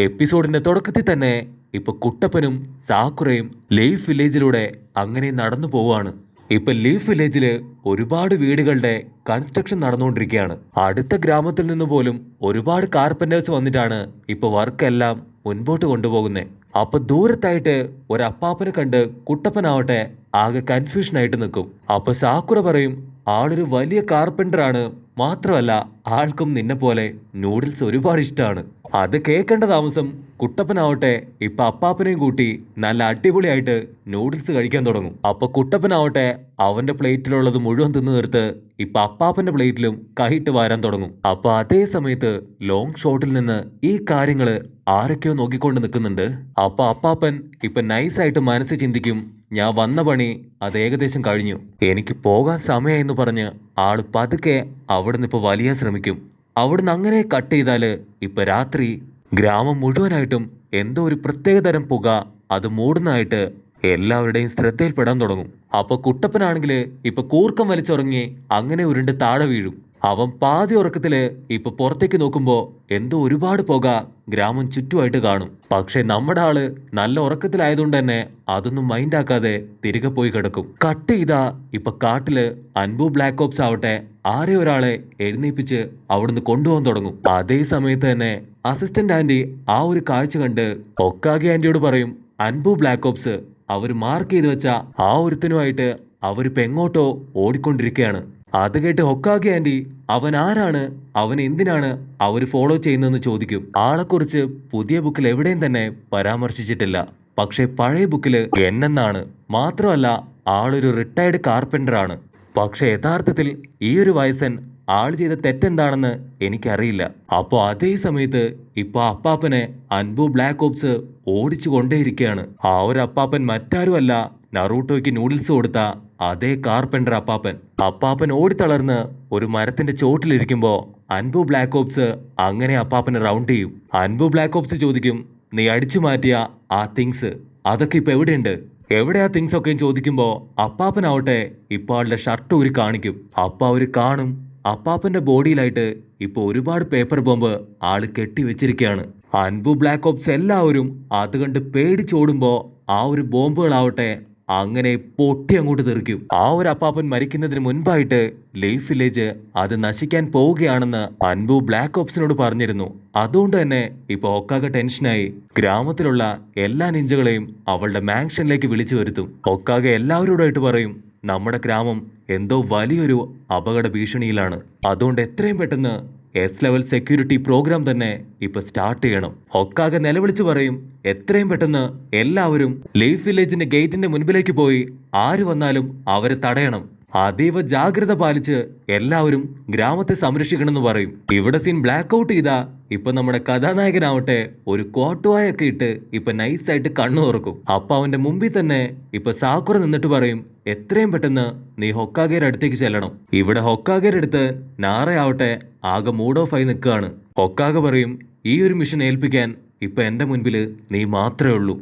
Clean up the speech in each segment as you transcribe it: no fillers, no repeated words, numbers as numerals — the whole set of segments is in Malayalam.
എപ്പിസോഡിന്റെ തുടക്കത്തിൽ തന്നെ ഇപ്പൊ കുട്ടപ്പനും സാക്കുറയും ലീഫ് വില്ലേജിലൂടെ അങ്ങനെ നടന്നു പോവാണ്. ഇപ്പൊ ലീഫ് വില്ലേജില് ഒരുപാട് വീടുകളുടെ കൺസ്ട്രക്ഷൻ നടന്നുകൊണ്ടിരിക്കുകയാണ്. അടുത്ത ഗ്രാമത്തിൽ നിന്ന് പോലും ഒരുപാട് കാർപ്പന്റേഴ്സ് വന്നിട്ടാണ് ഇപ്പൊ വർക്കെല്ലാം മുൻപോട്ട് കൊണ്ടുപോകുന്നത്. അപ്പൊ ദൂരത്തായിട്ട് ഒരപ്പാപ്പനെ കണ്ട് കുട്ടപ്പനാവട്ടെ ആകെ കൺഫ്യൂഷൻ ആയിട്ട് നിൽക്കും. അപ്പൊ സാക്കുറ പറയും, ആളൊരു വലിയ കാർപ്പന്റർ ആണ്, മാത്രമല്ല ആൾക്കും നിന്നെ പോലെ നൂഡിൽസ് ഒരുപാട് ഇഷ്ടമാണ്. അത് കേൾക്കേണ്ട താമസം കുട്ടപ്പനാവട്ടെ ഇപ്പൊ അപ്പാപ്പനെയും കൂട്ടി നല്ല അടിപൊളിയായിട്ട് നൂഡിൽസ് കഴിക്കാൻ തുടങ്ങും. അപ്പൊ കുട്ടപ്പനാവട്ടെ അവന്റെ പ്ലേറ്റിലുള്ളത് മുഴുവൻ തിന്നു തീർത്ത് ഇപ്പൊ അപ്പാപ്പന്റെ പ്ലേറ്റിലും കൈയിട്ട് വാരാൻ തുടങ്ങും. അപ്പൊ അതേ സമയത്ത് ലോങ് ഷോട്ടിൽ നിന്ന് ഈ കാര്യങ്ങള് ആരൊക്കെയോ നോക്കിക്കൊണ്ട് നിൽക്കുന്നുണ്ട്. അപ്പൊ അപ്പാപ്പൻ ഇപ്പൊ നൈസായിട്ട് മനസ്സ് ചിന്തിക്കും, ഞാൻ വന്ന പണി അത് ഏകദേശം കഴിഞ്ഞു, എനിക്ക് പോകാൻ സമയമെന്ന് പറഞ്ഞ് ആള് പതുക്കെ അവിടുന്ന് ഇപ്പൊ വലിയാൻ ശ്രമിക്കും. അവിടുന്ന് അങ്ങനെ കട്ട് ചെയ്താല് ഇപ്പൊ രാത്രി ഗ്രാമം മുഴുവനായിട്ടും എന്തോ ഒരു പ്രത്യേകതരം പുക അത് മൂടുന്നതായിട്ട് എല്ലാവരുടെയും ശ്രദ്ധയിൽപ്പെടാൻ തുടങ്ങും. അപ്പൊ കുട്ടപ്പനാണെങ്കില് ഇപ്പൊ കൂർക്കം വലിച്ചുറങ്ങി അങ്ങനെ ഉരുണ്ട് താഴെ വീഴും. അവൻ പാതി ഉറക്കത്തില് ഇപ്പൊ പുറത്തേക്ക് നോക്കുമ്പോ എന്തോ ഒരുപാട് പുക ഗ്രാമം ചുറ്റുമായിട്ട് കാണും. പക്ഷെ നമ്മുടെ ആള് നല്ല ഉറക്കത്തിലായതുകൊണ്ട് തന്നെ അതൊന്നും മൈൻഡ് ആക്കാതെ തിരികെ പോയി കിടക്കും. കട്ട് ചെയ്താ ഇപ്പൊ കാട്ടില് അൻപു ബ്ലാക്ക് ഓപ്സ് ആവട്ടെ ആരെ ഒരാളെ എഴുന്നേപ്പിച്ച് അവിടുന്ന് കൊണ്ടുപോകാൻ തുടങ്ങും. അതേ സമയത്ത് തന്നെ അസിസ്റ്റന്റ് ആന്റി ആ ഒരു കാഴ്ച കണ്ട് ഒക്കാകെ ആന്റിയോട് പറയും, അൻപു ബ്ലാക്ക് ഓപ്സ് അവര് മാർക്ക് ചെയ്ത് വെച്ച ആ ഒരുത്തനുമായിട്ട് അവരിപ്പോ എങ്ങോട്ടോ ഓടിക്കൊണ്ടിരിക്കുകയാണ്. അത് കേട്ട് ഹൊക്കാഗെ ആന്റി അവൻ ആരാണ്, അവൻ എന്തിനാണ് അവര് ഫോളോ ചെയ്യുന്നതെന്ന് ചോദിക്കും. ആളെക്കുറിച്ച് പുതിയ ബുക്കിൽ എവിടെയും തന്നെ പരാമർശിച്ചിട്ടില്ല. പക്ഷെ പഴയ ബുക്കില് എന്നെന്നാണ്. മാത്രമല്ല ആളൊരു റിട്ടയർഡ് കാർപ്പന്റർ ആണ്. പക്ഷെ യഥാർത്ഥത്തിൽ ഈ ഒരു വയസ്സൻ ആൾ ചെയ്ത തെറ്റെന്താണെന്ന് എനിക്കറിയില്ല. അപ്പോ അതേ സമയത്ത് ഇപ്പൊ അപ്പാപ്പനെ അൻപു ബ്ലാക്ക് ഓപ്സ് ഓടിച്ചു കൊണ്ടേയിരിക്കുകയാണ്. ആ ഒരു അപ്പാപ്പൻ മറ്റാരുമല്ല, നറൂട്ടോയ്ക്ക് നൂഡിൽസ് കൊടുത്ത അതേ കാർപ്പന്റർ അപ്പാപ്പൻ. അപ്പാപ്പൻ ഓടിത്തളർന്ന് ഒരു മരത്തിന്റെ ചോട്ടിലിരിക്കുമ്പോ അൻപു ബ്ലാക്ക് ഓപ്സ് അങ്ങനെ അപ്പാപ്പനെ റൗണ്ട് ചെയ്യും. അൻപു ബ്ലാക്ക് ഓപ്സ് ചോദിക്കും, നീ അടിച്ചു മാറ്റിയ ആ തിങ്സ് അതൊക്കെ ഇപ്പൊ എവിടെയുണ്ട്, എവിടെയാ തിങ്സ് ഒക്കെ ചോദിക്കുമ്പോ അപ്പാപ്പനാവട്ടെ ഇപ്പൊ ആളുടെ ഷർട്ട് ഊരി കാണിക്കും. അപ്പൊ അവര് കാണും അപ്പാപ്പന്റെ ബോഡിയിലായിട്ട് ഇപ്പൊ ഒരുപാട് പേപ്പർ ബോംബ് ആള് കെട്ടിവെച്ചിരിക്കുകയാണ്. അൻപു ബ്ലാക്ക് ഓപ്സ് എല്ലാവരും അത് കണ്ട് പേടിച്ചോടുമ്പോ ആ ഒരു ബോംബുകളാവട്ടെ അങ്ങനെ പൊട്ടി അങ്ങോട്ട് തെറിക്കും. ആ ഒരു അപ്പാപ്പൻ മരിക്കുന്നതിന് മുൻപായിട്ട് ലീഫ് വില്ലേജ് അത് നശിക്കാൻ പോവുകയാണെന്ന് അൻപു ബ്ലാക്ക് ഓപ്സിനോട് പറഞ്ഞിരുന്നു. അതുകൊണ്ട് തന്നെ ഇപ്പൊ ഒക്കാകെ ടെൻഷനായി ഗ്രാമത്തിലുള്ള എല്ലാ നിഞ്ചകളെയും അവളുടെ മാൻഷനിലേക്ക് വിളിച്ചു വരുത്തും. ഒക്കാകെ എല്ലാവരോടായിട്ട് പറയും, നമ്മുടെ ഗ്രാമം എന്തോ വലിയൊരു അപകട ഭീഷണിയിലാണ്, അതുകൊണ്ട് എത്രയും പെട്ടെന്ന് എസ് ലെവൽ സെക്യൂരിറ്റി പ്രോഗ്രാം തന്നെ ഇപ്പൊ സ്റ്റാർട്ട് ചെയ്യണം. ഹൊക്കാകെ നിലവിളിച്ചു പറയും, എത്രയും പെട്ടെന്ന് എല്ലാവരും ലീഫ് വില്ലേജിന്റെ ഗേറ്റിന്റെ മുൻപിലേക്ക് പോയി ആര് വന്നാലും അവരെ തടയണം, അതീവ ജാഗ്രത പാലിച്ച് എല്ലാവരും ഗ്രാമത്തെ സംരക്ഷിക്കണമെന്ന് പറയും. ഇവിടെ സീൻ ബ്ലാക്ക് ഔട്ട് ചെയ്താ ഇപ്പൊ നമ്മുടെ കഥാനായകനാവട്ടെ ഒരു കോട്ടുവായൊക്കെ ഇട്ട് ഇപ്പൊ നൈസായിട്ട് കണ്ണു തുറക്കും. അപ്പൊ അവന്റെ മുമ്പിൽ തന്നെ ഇപ്പൊ സാക്കുറ നിന്നിട്ട് പറയും, എത്രയും പെട്ടെന്ന് നീ ഹൊക്കാഗേയുടെ അടുത്തേക്ക് ചെല്ലണം. ഇവിടെ ഹൊക്കാഗേയുടെ അടുത്ത് നാറയാവട്ടെ ആകെ മൂഡ് ഓഫ് ആയി നിൽക്കുകയാണ്. ഹൊക്കാഗെ പറയും, ഈ ഒരു മിഷൻ ഏൽപ്പിക്കാൻ ഇപ്പൊ എന്റെ മുൻപിൽ നീ മാത്രമേ ഉള്ളൂ.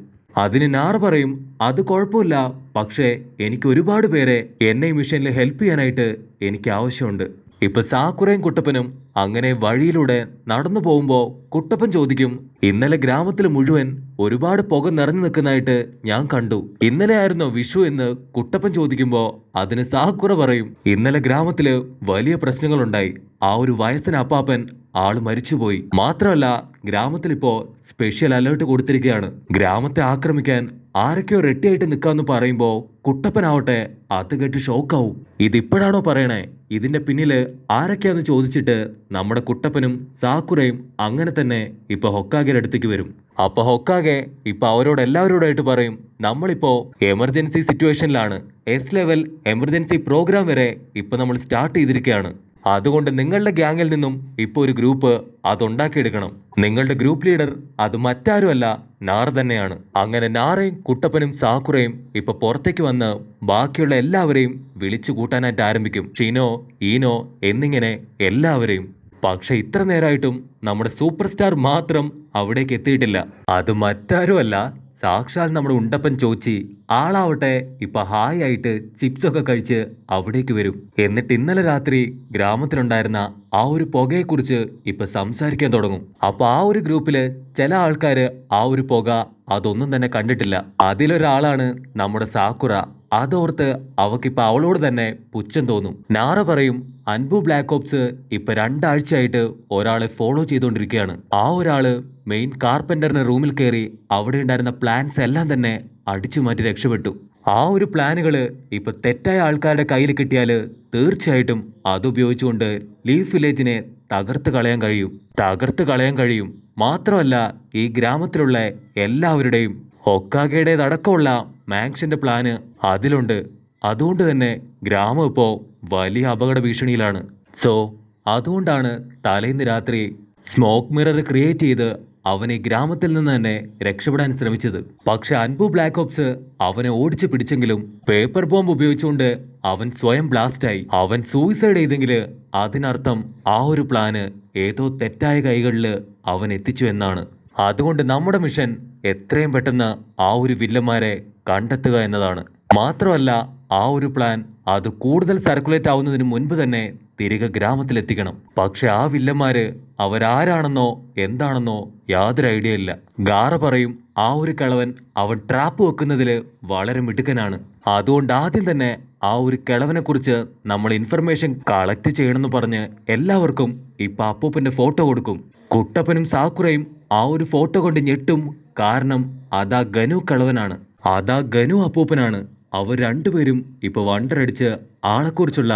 അതിന് നാറ പറയും, അത് കുഴപ്പമില്ല, പക്ഷേ എനിക്ക് ഒരുപാട് പേരെ എന്നെ ഈ മിഷനിൽ ഹെൽപ്പ് ചെയ്യാനായിട്ട് എനിക്ക് ആവശ്യമുണ്ട്. ഇപ്പൊ സാക്കുറയും കുട്ടപ്പനും അങ്ങനെ വഴിയിലൂടെ നടന്നു പോകുമ്പോ കുട്ടപ്പൻ ചോദിക്കും, ഇന്നലെ ഗ്രാമത്തിൽ മുഴുവൻ ഒരുപാട് പുക നിറഞ്ഞു നിൽക്കുന്നതായിട്ട് ഞാൻ കണ്ടു, ഇന്നലെ ആയിരുന്നോ വിഷു എന്ന് കുട്ടപ്പൻ ചോദിക്കുമ്പോ അതിന് സാക്കുറ പറയും, ഇന്നലെ ഗ്രാമത്തില് വലിയ പ്രശ്നങ്ങളുണ്ടായി, ആ ഒരു വയസ്സൻ അപ്പാപ്പൻ ആള് മരിച്ചുപോയി, മാത്രമല്ല ഗ്രാമത്തിൽ ഇപ്പോ സ്പെഷ്യൽ അലേർട്ട് കൊടുത്തിരിക്കുകയാണ്, ഗ്രാമത്തെ ആക്രമിക്കാൻ ആരൊക്കെയോ റെഡിയായിട്ട് നിൽക്കാന്ന് പറയുമ്പോ കുട്ടപ്പനാവട്ടെ അത് കേട്ട് ഷോക്കാവും. ഇതിപ്പോഴാണോ പറയണേ, ഇതിന്റെ പിന്നില് ആരൊക്കെയാന്ന് ചോദിച്ചിട്ട് നമ്മുടെ കുട്ടപ്പനും സാക്കുറയും അങ്ങനെ തന്നെ ഇപ്പൊ ഹൊക്കാഗെയുടെ അടുത്തേക്ക് വരും. അപ്പൊ ഹൊക്കാഗെ ഇപ്പൊ അവരോട് എല്ലാവരോടായിട്ട് പറയും, നമ്മളിപ്പോ എമർജൻസി സിറ്റുവേഷനിലാണ്, എസ് ലെവൽ എമർജൻസി പ്രോഗ്രാം വരെ ഇപ്പൊ നമ്മൾ സ്റ്റാർട്ട് ചെയ്തിരിക്കുകയാണ്, അതുകൊണ്ട് നിങ്ങളുടെ ഗ്യാങ്ങിൽ നിന്നും ഇപ്പൊ ഒരു ഗ്രൂപ്പ് അതുണ്ടാക്കിയെടുക്കണം. നിങ്ങളുടെ ഗ്രൂപ്പ് ലീഡർ അത് മറ്റാരുമല്ല നാറ തന്നെയാണ്. അങ്ങനെ നാറയും കുട്ടപ്പനും സാക്കുറയും ഇപ്പൊ പുറത്തേക്ക് വന്ന് ബാക്കിയുള്ള എല്ലാവരെയും വിളിച്ചു കൂട്ടാനായിട്ട് ആരംഭിക്കും. ഷിനോ, ഈനോ എന്നിങ്ങനെ എല്ലാവരെയും. പക്ഷെ ഇത്ര നേരമായിട്ടും നമ്മുടെ സൂപ്പർ സ്റ്റാർ മാത്രം അവിടേക്ക് എത്തിയിട്ടില്ല. അത് മറ്റാരുമല്ല സാക്ഷാൽ നമ്മുടെ ഉണ്ടപ്പൻ ചോച്ചി ആളാവട്ടെ ഇപ്പൊ ഹായ് ആയിട്ട് ചിപ്സ് ഒക്കെ കഴിച്ച് അവിടേക്ക് വരും. എന്നിട്ട് ഇന്നലെ രാത്രി ഗ്രാമത്തിലുണ്ടായിരുന്ന ആ ഒരു പുകയെക്കുറിച്ച് ഇപ്പൊ സംസാരിക്കാൻ തുടങ്ങും. അപ്പൊ ആ ഒരു ഗ്രൂപ്പില് ചില ആൾക്കാര് ആ ഒരു പുക അതൊന്നും തന്നെ കണ്ടിട്ടില്ല. അതിലൊരാളാണ് നമ്മുടെ സാക്കുറ. അതോർത്ത് അവക്കിപ്പോ അവളോട് തന്നെ പുച്ഛം തോന്നും. നാറ പറയും അൻപു ബ്ലാക്ക് ഓപ്സ് ഇപ്പൊ 2 ആഴ്ചയായിട്ട് ഒരാളെ ഫോളോ ചെയ്തുകൊണ്ടിരിക്കുകയാണ്. ആ ഒരാള് മെയിൻ കാർപ്പന്ററിന്റെ റൂമിൽ കയറി അവിടെ ഉണ്ടായിരുന്ന പ്ലാൻസ് എല്ലാം തന്നെ അടിച്ചു മാറ്റി രക്ഷപ്പെട്ടു. ആ ഒരു പ്ലാനുകള് ഇപ്പൊ തെറ്റായ ആൾക്കാരുടെ കയ്യിൽ കിട്ടിയാല് തീർച്ചയായിട്ടും അതുപയോഗിച്ചുകൊണ്ട് ലീഫ് വില്ലേജിനെ തകർത്ത് കളയാൻ കഴിയും. മാത്രമല്ല ഈ ഗ്രാമത്തിലുള്ള എല്ലാവരുടെയും ഹൊക്കാഗയുടേതടക്കമുള്ള മാൻഷന്റെ പ്ലാന് അതിലുണ്ട്. അതുകൊണ്ട് തന്നെ ഗ്രാമം ഇപ്പോ വലിയ അപകട ഭീഷണിയിലാണ്. സോ അതുകൊണ്ടാണ് തലേന്ന് രാത്രി സ്മോക്ക് മിറർ ക്രിയേറ്റ് ചെയ്ത് അവൻ ഈ ഗ്രാമത്തിൽ നിന്ന് തന്നെ രക്ഷപ്പെടാൻ ശ്രമിച്ചത്. പക്ഷെ അൻപു ബ്ലാക്ക് ഓപ്സ് അവനെ ഓടിച്ചു പിടിച്ചെങ്കിലും പേപ്പർ ബോംബ് ഉപയോഗിച്ചുകൊണ്ട് അവൻ സ്വയം ബ്ലാസ്റ്റായി. അവൻ സൂയിസൈഡ് ചെയ്തെങ്കിൽ അതിനർത്ഥം ആ ഒരു പ്ലാന് ഏതോ തെറ്റായ കൈകളിൽ അവൻ എത്തിച്ചു എന്നാണ്. അതുകൊണ്ട് നമ്മുടെ മിഷൻ എത്രയും പെട്ടെന്ന് ആ ഒരു വില്ലന്മാരെ കണ്ടെത്തുക എന്നതാണ്. മാത്രമല്ല ആ ഒരു പ്ലാൻ അത് കൂടുതൽ സർക്കുലേറ്റ് ആവുന്നതിന് മുൻപ് തന്നെ തിരികെ ഗ്രാമത്തിലെത്തിക്കണം. പക്ഷെ ആ വില്ലന്മാര് അവരാരാണെന്നോ എന്താണെന്നോ യാതൊരു ഐഡിയ ഇല്ല. ഗാറ പറയും ആ ഒരു കിളവൻ അവൻ ട്രാപ്പ് വെക്കുന്നതില് വളരെ മിടുക്കനാണ്. അതുകൊണ്ട് ആദ്യം തന്നെ ആ ഒരു കിളവനെ കുറിച്ച് നമ്മൾ ഇൻഫർമേഷൻ കളക്ട് ചെയ്യണമെന്ന് പറഞ്ഞ് എല്ലാവർക്കും ഇപ്പൊ അപ്പൂപ്പന്റെ ഫോട്ടോ കൊടുക്കും. കുട്ടപ്പനും സാക്കുറയും ആ ഒരു ഫോട്ടോ കൊണ്ട് ഞെട്ടും. കാരണം അതാ ഗനു കിളവനാണ്, അതാ ഗനു അപ്പൂപ്പനാണ്. അവർ രണ്ടുപേരും ഇപ്പൊ വണ്ടറടിച്ച് ആളെക്കുറിച്ചുള്ള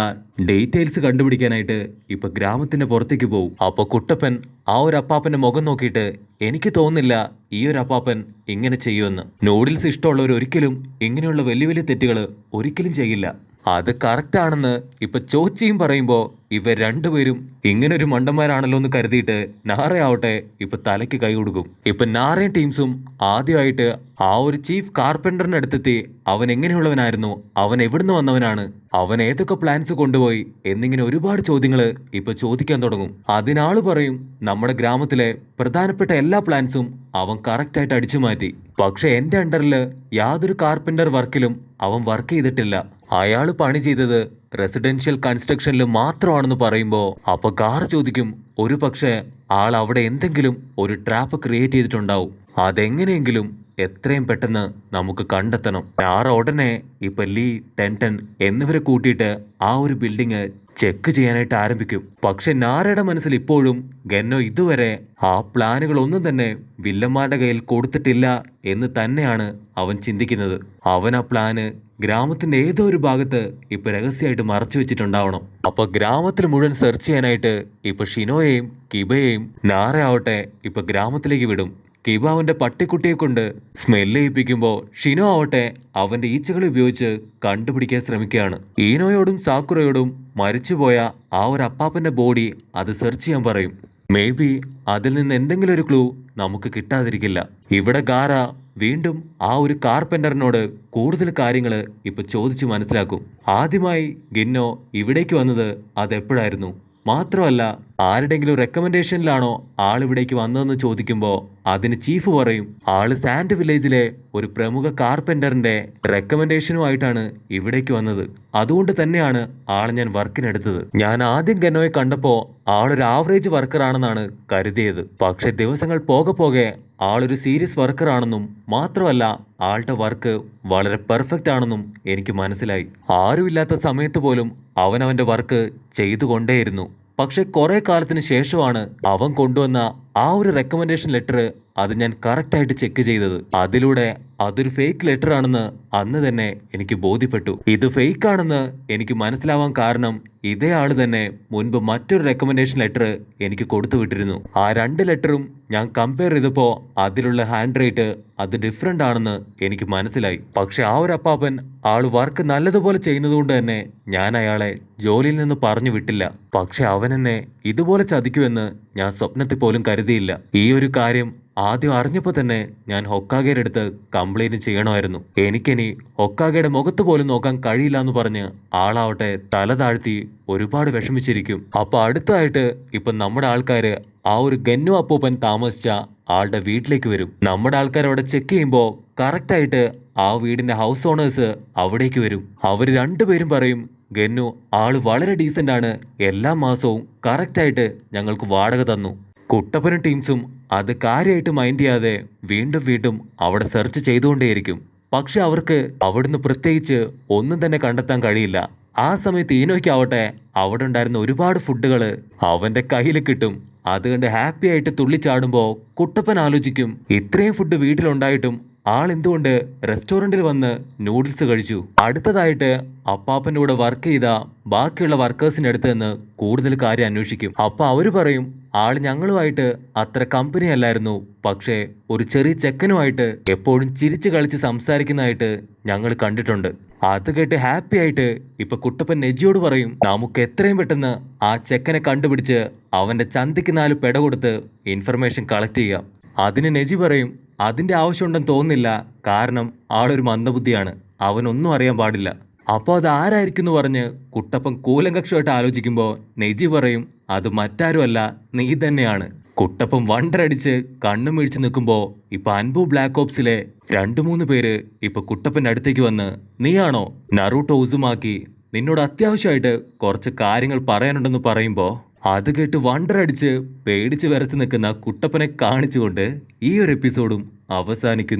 ഡീറ്റെയിൽസ് കണ്ടുപിടിക്കാനായിട്ട് ഇപ്പൊ ഗ്രാമത്തിന്റെ പുറത്തേക്ക് പോകും. അപ്പൊ കുട്ടപ്പൻ ആ ഒരു അപ്പാപ്പന്റെ മുഖം നോക്കിയിട്ട് എനിക്ക് തോന്നുന്നില്ല ഈ ഒരു അപ്പാപ്പൻ ഇങ്ങനെ ചെയ്യുമെന്ന്. നൂഡിൽസ് ഇഷ്ടമുള്ളവർ ഒരിക്കലും ഇങ്ങനെയുള്ള വലിയ വലിയ തെറ്റുകൾ ഒരിക്കലും ചെയ്യില്ല. അത് കറക്റ്റ് ആണെന്ന് ഇപ്പൊ ചോച്ചിയും പറയുമ്പോ ഇവർ രണ്ടുപേരും ഇങ്ങനൊരു മണ്ടന്മാരാണല്ലോ എന്ന് കരുതിയിട്ട് നാറയാവട്ടെ ഇപ്പൊ തലയ്ക്ക് കൈ കൊടുക്കും. ഇപ്പൊ നാറയും ടീംസും ആദ്യമായിട്ട് ആ ഒരു ചീഫ് കാർപ്പന്ററിന്റെ അടുത്തെത്തി അവൻ എങ്ങനെയുള്ളവനായിരുന്നു, അവൻ എവിടുന്ന് വന്നവനാണ്, അവൻ ഏതൊക്കെ പ്ലാൻസ് കൊണ്ടുപോയി എന്നിങ്ങനെ ഒരുപാട് ചോദ്യങ്ങൾ ഇപ്പൊ ചോദിക്കാൻ തുടങ്ങും. അതിനാള് പറയും നമ്മുടെ ഗ്രാമത്തിലെ പ്രധാനപ്പെട്ട എല്ലാ പ്ലാൻസും അവൻ കറക്റ്റായിട്ട് അടിച്ചു മാറ്റി. പക്ഷെ എന്റെ അണ്ടറിൽ യാതൊരു കാർപ്പന്റർ വർക്കിലും അവൻ വർക്ക് ചെയ്തിട്ടില്ല. അയാൾ പണി ചെയ്തത് റെസിഡൻഷ്യൽ കൺസ്ട്രക്ഷനിൽ മാത്രമാണെന്ന് പറയുമ്പോൾ അപ്പൊ ഗാറ ചോദിക്കും ഒരു പക്ഷേ ആൾ അവിടെ എന്തെങ്കിലും ഒരു ട്രാപ്പ് ക്രിയേറ്റ് ചെയ്തിട്ടുണ്ടാവും. അതെങ്ങനെയെങ്കിലും എത്രയും പെട്ടെന്ന് നമുക്ക് കണ്ടെത്തണം. നാറ ഉടനെ ഇപ്പൊ ലീ, ടെൻടൻ എന്നിവരെ കൂട്ടിയിട്ട് ആ ഒരു ബിൽഡിങ് ചെക്ക് ചെയ്യാനായിട്ട് ആരംഭിക്കും. പക്ഷെ നാരയുടെ മനസ്സിൽ ഇപ്പോഴും ഗന്നോ ഇതുവരെ ആ പ്ലാനുകൾ ഒന്നും തന്നെ വില്ലന്മാരുടെ കയ്യിൽ കൊടുത്തിട്ടില്ല എന്ന് തന്നെയാണ് അവൻ ചിന്തിക്കുന്നത്. അവൻ ആ പ്ലാന് ഗ്രാമത്തിന്റെ ഏതോ ഒരു ഭാഗത്ത് ഇപ്പൊ രഹസ്യമായിട്ട് മറച്ചു വെച്ചിട്ടുണ്ടാവണം. അപ്പൊ ഗ്രാമത്തിൽ മുഴുവൻ സെർച്ച് ചെയ്യാനായിട്ട് ഇപ്പൊ ഷിനോയെയും കിബയെയും നാറ ആവട്ടെ ഇപ്പൊ ഗ്രാമത്തിലേക്ക് വിടും. കിബ അവന്റെ പട്ടിക്കുട്ടിയെ കൊണ്ട് സ്മെല്ല് ചെയ്യിപ്പിക്കുമ്പോൾ ഷിനോ ആവട്ടെ അവന്റെ ഈച്ചകളെ ഉപയോഗിച്ച് കണ്ടുപിടിക്കാൻ ശ്രമിക്കുകയാണ്. ഈനോയോടും സാക്കുറയോടും മരിച്ചുപോയ ആ ഒരു അപ്പാപ്പന്റെ ബോഡി അത് സെർച്ച് ചെയ്യാൻ പറയും. മേ ബി അതിൽ നിന്ന് എന്തെങ്കിലും ഒരു ക്ലൂ നമുക്ക് കിട്ടാതിരിക്കില്ല. ഇവിടെ ഗാറ വീണ്ടും ആ ഒരു കാർപ്പന്ററിനോട് കൂടുതൽ കാര്യങ്ങൾ ഇപ്പൊ ചോദിച്ചു മനസ്സിലാക്കും. ആദ്യമായി ഗിന്നോ ഇവിടേക്ക് വന്നത് അതെപ്പോഴായിരുന്നു, മാത്രമല്ല ആരുടെങ്കിലും റെക്കമെൻഡേഷനിലാണോ ആളിവിടേക്ക് വന്നതെന്ന് ചോദിക്കുമ്പോൾ അതിന് ചീഫ് പറയും ആള് സാൻഡ് വില്ലേജിലെ ഒരു പ്രമുഖ കാർപ്പന്ററിന്റെ റെക്കമെൻഡേഷനുമായിട്ടാണ് ഇവിടേക്ക് വന്നത്. അതുകൊണ്ട് തന്നെയാണ് ആളെ ഞാൻ വർക്കിനെടുത്തത്. ഞാൻ ആദ്യം ഗന്നോയെ കണ്ടപ്പോൾ ആളൊരു ആവറേജ് വർക്കർ ആണെന്നാണ് കരുതിയത്. പക്ഷെ ദിവസങ്ങൾ പോകെ പോകെ ആളൊരു സീരിയസ് വർക്കർ ആണെന്നും മാത്രമല്ല ആളുടെ വർക്ക് വളരെ പെർഫെക്റ്റ് ആണെന്നും എനിക്ക് മനസ്സിലായി. ആരുമില്ലാത്ത സമയത്ത് പോലും അവൻ അവന്റെ വർക്ക് ചെയ്തുകൊണ്ടേയിരുന്നു. പക്ഷെ കുറെ കാലത്തിന് ശേഷമാണ് അവൻ കൊണ്ടുവന്ന ആ ഒരു റെക്കമെൻഡേഷൻ ലെറ്റർ അത് ഞാൻ കറക്റ്റായിട്ട് ചെക്ക് ചെയ്തത്. അതിലൂടെ അതൊരു ഫേക്ക് ലെറ്റർ ആണെന്ന് അന്ന് തന്നെ എനിക്ക് ബോധ്യപ്പെട്ടു. ഇത് ഫേക്ക് ആണെന്ന് എനിക്ക് മനസ്സിലാവാൻ കാരണം ഇതേ ആള് തന്നെ മുൻപ് മറ്റൊരു റെക്കമെൻഡേഷൻ ലെറ്റർ എനിക്ക് കൊടുത്തു വിട്ടിരുന്നു. ആ 2 ലെറ്ററും ഞാൻ കമ്പയർ ചെയ്തപ്പോൾ അതിലുള്ള ഹാൻഡ് റൈറ്റ് അത് ഡിഫറെന്റ് ആണെന്ന് എനിക്ക് മനസ്സിലായി. പക്ഷെ ആ ഒരു അപ്പാപ്പൻ ആള് വർക്ക് നല്ലതുപോലെ ചെയ്യുന്നത് കൊണ്ട് തന്നെ ഞാൻ അയാളെ ജോലിയിൽ നിന്ന് പറഞ്ഞു വിട്ടില്ല. പക്ഷെ അവൻ എന്നെ ഇതുപോലെ ചതിക്കുമെന്ന് ഞാൻ സ്വപ്നത്തിൽ പോലും കരുതിയില്ല. ഈ ഒരു കാര്യം ആദ്യം അറിഞ്ഞപ്പോൾ തന്നെ ഞാൻ ഹൊക്കാഗയുടെ അടുത്ത് കംപ്ലൈന്റ് ചെയ്യണമായിരുന്നു. എനിക്കിനി ഹൊക്കാഗയുടെ മുഖത്ത് പോലും നോക്കാൻ കഴിയില്ല എന്ന് പറഞ്ഞ് ആളാവട്ടെ തല താഴ്ത്തി ഒരുപാട് വിഷമിച്ചിരിക്കും. അപ്പൊ അടുത്തായിട്ട് ഇപ്പൊ നമ്മുടെ ആൾക്കാര് ആ ഒരു ഗന്നു അപ്പൂപ്പൻ താമസിച്ച ആളുടെ വീട്ടിലേക്ക് വരും. നമ്മുടെ ആൾക്കാർ അവിടെ ചെക്ക് ചെയ്യുമ്പോൾ കറക്റ്റായിട്ട് ആ വീടിന്റെ ഹൗസ് ഓണേഴ്സ് അവിടേക്ക് വരും. അവര് രണ്ടുപേരും പറയും, ഗന്നു ആള് വളരെ ഡീസന്റ് ആണ്, എല്ലാ മാസവും കറക്റ്റായിട്ട് ഞങ്ങൾക്ക് വാടക തന്നു. കുട്ടപ്പനും ടീംസും അത് കാര്യമായിട്ട് മൈൻഡ് ചെയ്യാതെ വീണ്ടും വീണ്ടും അവിടെ സെർച്ച് ചെയ്തുകൊണ്ടേയിരിക്കും. പക്ഷെ അവർക്ക് അവിടുന്ന് പ്രത്യേകിച്ച് ഒന്നും തന്നെ കണ്ടെത്താൻ കഴിയില്ല. ആ സമയത്ത് ഈനോയ്ക്കാവട്ടെ അവിടെ ഉണ്ടായിരുന്ന ഒരുപാട് ഫുഡുകൾ അവന്റെ കയ്യിൽ കിട്ടും. അത് കണ്ട് ഹാപ്പി ആയിട്ട് തുള്ളിച്ചാടുമ്പോൾ കുട്ടപ്പൻ ആലോചിക്കും, ഇത്രയും ഫുഡ് വീട്ടിലുണ്ടായിട്ടും ആൾ എന്തുകൊണ്ട് റെസ്റ്റോറൻറ്റിൽ വന്ന് നൂഡിൽസ് കഴിച്ചു. അടുത്തതായിട്ട് അപ്പാപ്പൻ്റെ കൂടെ വർക്ക് ചെയ്ത ബാക്കിയുള്ള വർക്കേഴ്സിൻ്റെ അടുത്ത് നിന്ന് കൂടുതൽ കാര്യം അന്വേഷിക്കും. അപ്പോൾ അവർ പറയും, ആൾ ഞങ്ങളുമായിട്ട് അത്ര കമ്പനി അല്ലായിരുന്നു, പക്ഷേ ഒരു ചെറിയ ചെക്കനുമായിട്ട് എപ്പോഴും ചിരിച്ചു കളിച്ച് സംസാരിക്കുന്നതായിട്ട് ഞങ്ങൾ കണ്ടിട്ടുണ്ട്. അത് കേട്ട് ഹാപ്പി ആയിട്ട് ഇപ്പൊ കുട്ടപ്പൻ നെജിയോട് പറയും, നമുക്ക് എത്രയും പെട്ടെന്ന് ആ ചെക്കനെ കണ്ടുപിടിച്ച് അവന്റെ ചന്തിക്ക് 4 പെട കൊടുത്ത് ഇൻഫർമേഷൻ കളക്ട് ചെയ്യാം. അതിന് നെജി പറയും, അതിന്റെ ആവശ്യമുണ്ടെന്ന് തോന്നുന്നില്ല, കാരണം ആളൊരു മന്ദബുദ്ധിയാണ്, അവനൊന്നും അറിയാൻ പാടില്ല. അപ്പോൾ അത് ആരായിരിക്കും എന്ന് പറഞ്ഞ് കുട്ടപ്പൻ കൂലങ്കക്ഷമായിട്ട് ആലോചിക്കുമ്പോൾ നെജി പറയും, അത് മറ്റാരുമല്ല, നീ തന്നെയാണ്. കുട്ടപ്പൻ വണ്ടറടിച്ച് കണ്ണും മിഴിച്ച് നിൽക്കുമ്പോൾ ഇപ്പൊ അൻപു ബ്ലാക്ക് ഓപ്സിലെ 2-3 പേര് ഇപ്പൊ കുട്ടപ്പന്റെ അടുത്തേക്ക് വന്ന്, നീയാണോ നറൂട്ടോ ഉസുമാക്കി, നിന്നോട് അത്യാവശ്യമായിട്ട് കുറച്ച് കാര്യങ്ങൾ പറയാനുണ്ടെന്ന് പറയുമ്പോൾ അത് കേട്ട് വണ്ടറടിച്ച് പേടിച്ച് വിറച്ച് നിൽക്കുന്ന കുട്ടപ്പനെ കാണിച്ചുകൊണ്ട് ഈ ഒരു എപ്പിസോഡും അവസാനിക്കുന്നു.